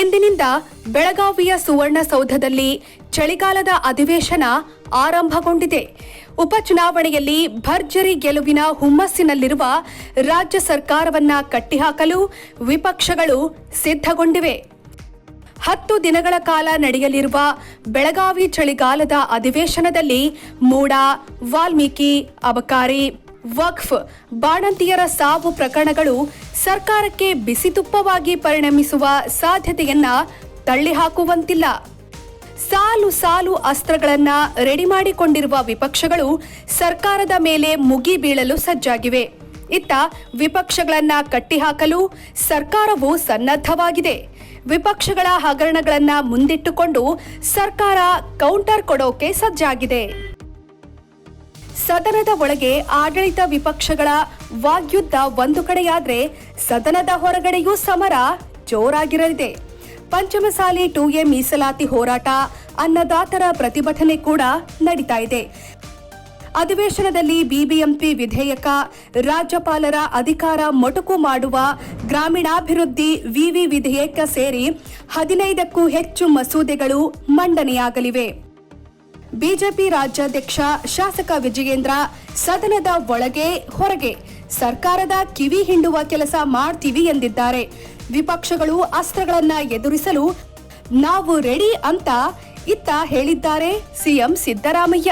ಇಂದಿನಿಂದ ಬೆಳಗಾವಿಯ ಸುವರ್ಣಸೌಧದಲ್ಲಿ ಚಳಿಗಾಲದ ಅಧಿವೇಶನ ಆರಂಭಗೊಂಡಿದೆ. ಉಪಚುನಾವಣೆಯಲ್ಲಿ ಭರ್ಜರಿ ಗೆಲುವಿನ ಹುಮ್ಮಸ್ಸಿನಲ್ಲಿರುವ ರಾಜ್ಯ ಸರ್ಕಾರವನ್ನ ಕಟ್ಟಿಹಾಕಲು ವಿಪಕ್ಷಗಳು ಸಿದ್ಧಗೊಂಡಿವೆ. 10 ದಿನಗಳ ಕಾಲ ನಡೆಯಲಿರುವ ಬೆಳಗಾವಿ ಚಳಿಗಾಲದ ಅಧಿವೇಶನದಲ್ಲಿ ಮೂಡಾ, ವಾಲ್ಮೀಕಿ, ಅಬಕಾರಿ, ವಕ್ಫ್, ಬಾಣಂತಿಯರ ಸಾವು ಪ್ರಕರಣಗಳು ಸರ್ಕಾರಕ್ಕೆ ಬಿಸಿತುಪ್ಪವಾಗಿ ಪರಿಣಮಿಸುವ ಸಾಧ್ಯತೆಯನ್ನ ತಳ್ಳಿಹಾಕುವಂತಿಲ್ಲ. ಸಾಲು ಸಾಲು ಅಸ್ತ್ರಗಳನ್ನ ರೆಡಿ ಮಾಡಿಕೊಂಡಿರುವ ವಿಪಕ್ಷಗಳು ಸರ್ಕಾರದ ಮೇಲೆ ಮುಗಿ ಬೀಳಲು ಸಜ್ಜಾಗಿವೆ. ಇತ್ತ ವಿಪಕ್ಷಗಳನ್ನ ಕಟ್ಟಿಹಾಕಲು ಸರ್ಕಾರವು ಸನ್ನದ್ಧವಾಗಿದೆ. ವಿಪಕ್ಷಗಳ ಹಗರಣಗಳನ್ನ ಮುಂದಿಟ್ಟುಕೊಂಡು ಸರ್ಕಾರ ಕೌಂಟರ್ ಕೊಡೋಕೆ ಸಜ್ಜಾಗಿದೆ. ಸದನದ ಒಳಗೆ ಆಡಳಿತ ವಿಪಕ್ಷಗಳ ವಾಗ್ಯುದ್ಧ ಒಂದು ಕಡೆಯಾದ್ರೆ ಸದನದ ಹೊರಗಡೆಯೂ ಸಮರ ಜೋರಾಗಿರಲಿದೆ. ಪಂಚಮಸಾಲಿ 2A ಮೀಸಲಾತಿ ಹೋರಾಟ, ಅನ್ನದಾತರ ಪ್ರತಿಭಟನೆ ಕೂಡ ನಡೀತಾ ಇದೆ. ಅಧಿವೇಶನದಲ್ಲಿ ಬಿಬಿಎಂಪಿ ವಿಧೇಯಕ, ರಾಜ್ಯಪಾಲರ ಅಧಿಕಾರ ಮೊಟಕು ಮಾಡುವ ಗ್ರಾಮೀಣಾಭಿವೃದ್ಧಿ ವಿವಿ ವಿಧೇಯಕ ಸೇರಿ 15ಕ್ಕೂ ಹೆಚ್ಚು ಮಸೂದೆಗಳು ಮಂಡನೆಯಾಗಲಿವೆ. ಬಿಜೆಪಿ ರಾಜ್ಯಾಧ್ಯಕ್ಷ ಶಾಸಕ ವಿಜಯೇಂದ್ರ ಸದನದ ಒಳಗೆ ಹೊರಗೆ ಸರ್ಕಾರದ ಕಿವಿ ಹಿಂಡುವ ಕೆಲಸ ಮಾಡ್ತೀವಿ ಎಂದಿದ್ದಾರೆ. ವಿಪಕ್ಷಗಳು ಅಸ್ತ್ರಗಳನ್ನ ಎದುರಿಸಲು ನಾವು ರೆಡಿ ಅಂತ ಇತ್ತ ಹೇಳಿದ್ದಾರೆ ಸಿಎಂ ಸಿದ್ದರಾಮಯ್ಯ.